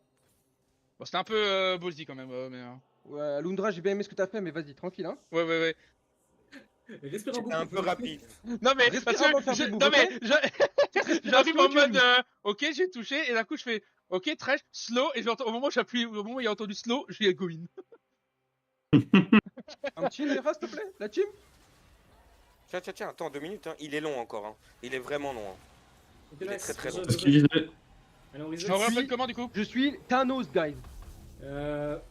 Bon, c'était un peu ballsy quand même, mais. Ouais, Lundra, j'ai bien aimé ce que t'as fait, mais vas-y, tranquille, hein. Ouais. Respire un C'était un peu rapide. Non mais Respire parce avant de que faire je- des moves, non ok mais j'arrive en mode ok j'ai touché et d'un coup je fais ok trash slow et j'entends au moment où j'appuie au moment où il a entendu slow j'ai go in. Un petit Nera, s'il te plaît, la team. Tiens, attends 2 minutes. Hein. Il est long encore. Hein. Il est vraiment long. Hein. Il est très, très long. Parce qu'ils disaient. Allez, on Je reset. m'envoie un peu de comment du coup. Je suis Thanos, guys.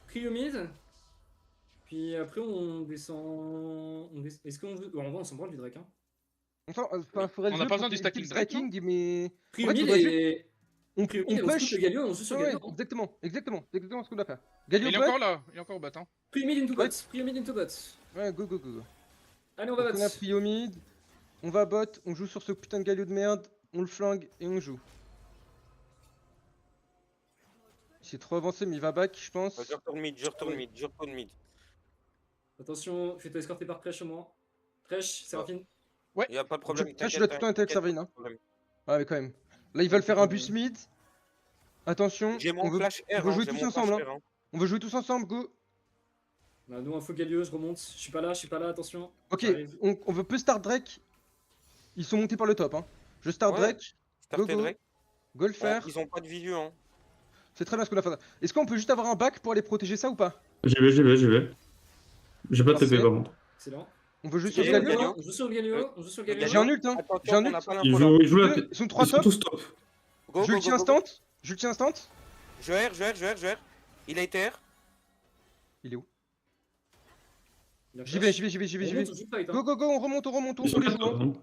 Prio mid. Puis après on descend. Est-ce qu'on veut. En vrai on s'en branle du Drake. Hein. Enfin, faudrait On le a jeu pas pour besoin du qu'il y ait stacking le Drake, stacking, mais. Prio En fait, mid faudrait et. On Prio mid et on push. scout le Galio et on joue sur Ouais, Galio. hein. exactement ce qu'on doit faire. Il Galio est bot. encore là, il est encore au bot hein. Prio mid into Ouais. bot. Prio mid into bot. Ouais, go, go, go, go. Allez, on va Donc, on a bot. pris au mid. On va bot, on joue sur ce putain de Galio de merde. On le flingue et on joue. C'est trop avancé, mais il va back, je pense. Je retourne mid. Attention, fais-toi escorter par Presh au moins. Presh, Seraphine. Il y a pas de problème. Je dois tout le temps être avec Servine, hein. Ah, mais quand même. Là, ils veulent faire un bus mid. Attention, J'ai mon on veut, flash on R. veut Hein, jouer j'ai tous mon ensemble. flash Hein. R, hein. On veut jouer tous ensemble, go. On a nous un faux Galio, je remonte. Je suis pas là, attention. Ok, J'arrive. on veut peu start Drake. Ils sont montés par le top. Hein. Je start Ouais. Drake. Go, Starter go. Drake. Go le faire. Ils ont pas de visu. Hein. C'est très bien ce qu'on a fait. Est-ce qu'on peut juste avoir un back pour aller protéger ça ou pas? J'y vais. J'ai pas de TP Parfait. par contre. Excellent. On veut jouer On sur Et le joue le Galio. Galio. Hein. On joue sur le Galio. On joue sur le Galio. J'ai un ult, hein. Attention, J'ai un on ult. n'a pas Ils l'info jouent, là. ils jouent là. Ils sont 3 Ils sont top. tous top. Go, Je go, ulti go, go, go. instant. Je ulti instant. Je R. Il a été R. Il est où? Il a J'y flash. vais. On remonte, on joue fight, hein. Go, go, go, on remonte, on Ils sont les pas joue. top. Hein. Hein.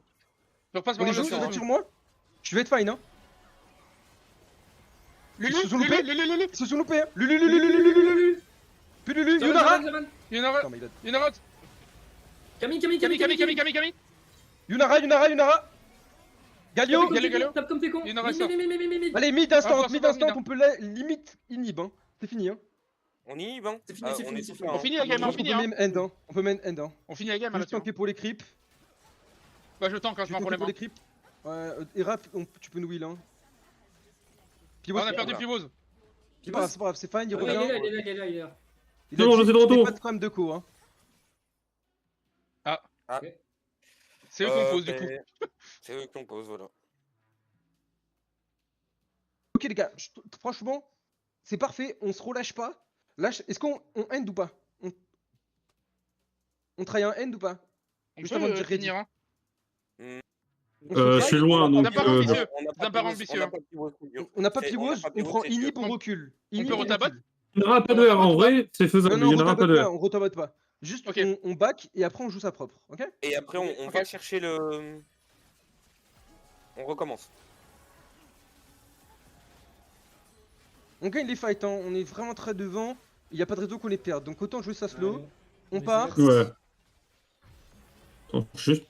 Je repasse On par les là joue, vous êtes dessus. sur moi? Je vais être fine, hein. Ils se sont loupés. Ils se sont loupés, hein. Lulu. Yunara. Yunara, Non, mais il a- Yunara, Camille. Yunara. Galio. Galio. Tape comme t'es con. Yunara, Mid. Allez, mid Ah, instant, force, force, on peut limite inhib, hein. C'est fini, hein. On y est, ben. C'est fini, c'est on fini, est c'est tous fini. là, On hein. finit la game, Je on pense qu'on finit peut hein. même end, hein. On peut même end, hein. On finit la game Faut là juste tanker pour les creeps. Bah je tank quand je m'en Tanker problème. pour les creeps. Ouais, Erap, tu peux nous heal, hein. Puis On a perdu Pivose. C'est pas grave, c'est fine, il Ouais, revient. il est là. Il a Non, dit je suis de qu'il y avait retour. pas de problème de co, hein. C'est eux qu'on pose du coup. C'est eux qu'on pose, voilà. Ok les gars, franchement, c'est parfait, on se relâche pas. Lâche, est-ce qu'on end ou pas? On try un end ou pas? On Juste avant de peut dire ready. finir hein. On se Je try suis loin donc. D'un part ambitieux. D'un part On ambitieux. n'a pas de pivot, c'est dur. On n'a pas C'est- on pivose, n'a pas on pivot, prend c'est inhib, dur. on recule. On Inhib, peut rotabot recule. Il n'y en aura pas de R en vrai, c'est Non, faisable, mais non, il n'y en aura pas de R. on rotabote pas. Juste, Ok. on back et après on joue ça propre, ok? Et après, on Ok. va chercher le. On recommence. On gagne les fights, hein. On est vraiment très devant. Il n'y a pas de raison qu'on les perde, donc autant jouer ça slow. Ouais. On Mais part. c'est Ouais. Attends, juste.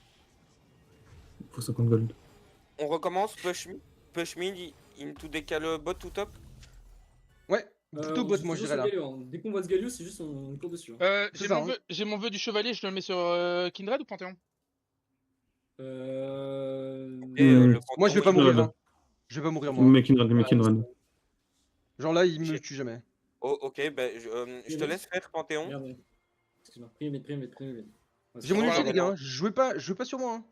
Il faut 50 gold. On recommence, push mid into décale bot to top. Ouais, plutôt On bot, joue moi je toujours dirais sur là. Galio, hein. Dès qu'on voit ce Galio, c'est juste on court dessus. Hein. C'est ça, hein. J'ai mon vœu du chevalier, je le mets sur Kindred ou Panthéon? Et Hmm. le Moi je vais pas fantôme, mourir, Ouais. hein. Je vais pas mourir Le moi. mec Kindred, le mec Kindred. Genre là, il me J'ai- tue jamais. Oh, ok, bah, je te laisse faire Panthéon. Merde, ouais. Excuse-moi. Pris mid. Ouais, J'ai mon Non, ulti non, les gars, non. hein. Jouez pas sur moi. Hein.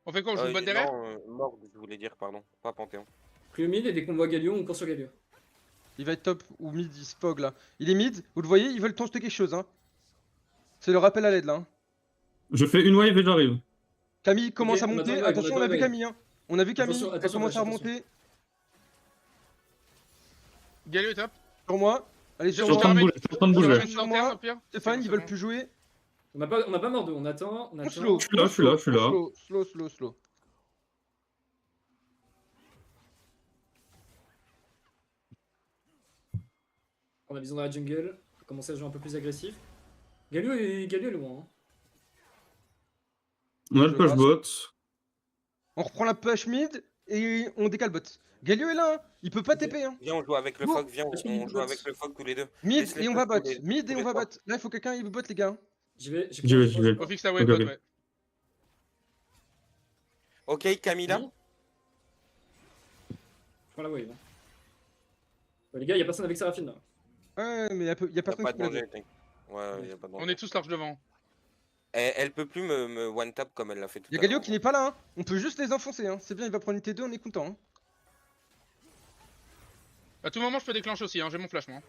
On fait quoi? On joue le bot derrière? Non, Mord, je voulais dire, pardon, pas Panthéon. Pris au mid et dès qu'on voit Galio, on court sur Galio. Il va être top ou mid, il se fog là. Il est mid, vous le voyez, ils veulent tenter quelque chose. Hein. C'est le rappel à l'aide là. Hein. Je fais une wave et j'arrive. Camille commence à on monter. attend le wave, Attention, on on a attend vu le wave. Camille. Hein. On a vu Camille, Attention, elle attention, commence à attention. remonter. Galio est top. Sur moi. Allez, Je sur Je suis en suis train moi. de bouger, je suis en train de Je suis en bouger. train de Sur lanterne, moi. au pire. Stéphane, C'est ils bon, veulent c'est plus jouer. On n'a pas mort d'eux, on attend. On slow. Je suis là, je suis là, je suis là. Slow. On a vision dans la jungle. On va commencer à jouer un peu plus agressif. Galio est loin. Hein. On a Je le push rase. bot. On reprend la push mid et on décale bot. Galio est là, hein. Il peut pas Ok. TP. Hein. Viens, on joue avec le Bon, fog, viens, push on mid, joue bot. avec le fog tous les deux. Mid Laisse-les et on va push bot. tous les- Mid et tous on les va trois. bot. Là, il faut quelqu'un, il bot les gars. J'y vais. J'y vais. On fixe la wave Ok, bot, ok. ouais. Ok, Camilla. Oui. Je prends la wave. Hein. Bah, les gars, y'a personne avec Seraphine là. Ouais, mais y a Y'a personne pas qui de peut la danger, jouer. t'inquiète. Ouais, y'a pas de danger. On est tous large devant. Elle peut plus me one-tap comme elle l'a fait tout Y'a à Galio l'heure. qui n'est pas là. Hein. On peut juste les enfoncer. Hein. C'est bien, il va prendre une T2, on est content. Hein. À tout moment, je peux déclencher aussi, hein. J'ai mon flash, moi.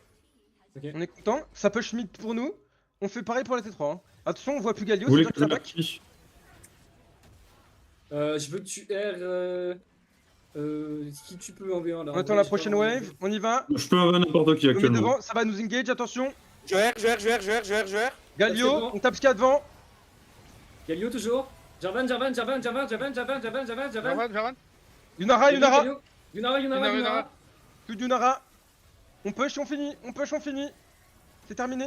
On est content. Ça push mid pour nous. On fait pareil pour la T3. Hein. Attention, on voit plus Galio. Vous voulez C'est que je dire la que ça fiche? Je veux que tu R. Qui tu peux en V1 là. On attend la prochaine wave. On y va. Je peux avoir n'importe qui On met actuellement. devant. Ça va nous engage. Attention. Je R. Galio, c'est bon. on tape ce qu'il y a devant. Galio toujours. Jarvan. Jarvan. Yunara. Yunara. Tout Yunara. On push, on finit. C'est terminé.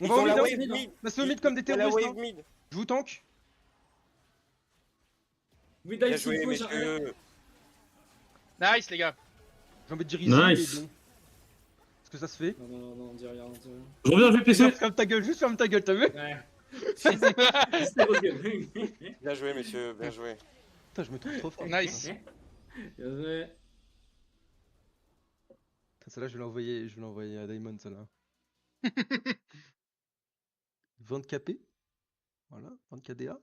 On Ils va au ont la mid. wave Hein. mid. On se mid comme des Il y a la terroristes. wave Hein. mid. Je vous tank. Oui, Bien dive joué, s'il faut, Jarvan. messieurs. Nice, les gars. J'ai envie de dire easy. Nice. Mais bon. Est-ce que ça se fait? Non, on dit rien. Je reviens, je vais pisser. Ferme ta gueule, juste ferme ta gueule, t'as vu? Ouais. C'était grosse gueule. Bien joué, messieurs, bien joué. Putain, je me trouve trop fort. Nice. Bien joué. Putain, celle-là, je vais l'envoyer à Diamond, celle-là. 20 KP. Voilà, 20 KDA.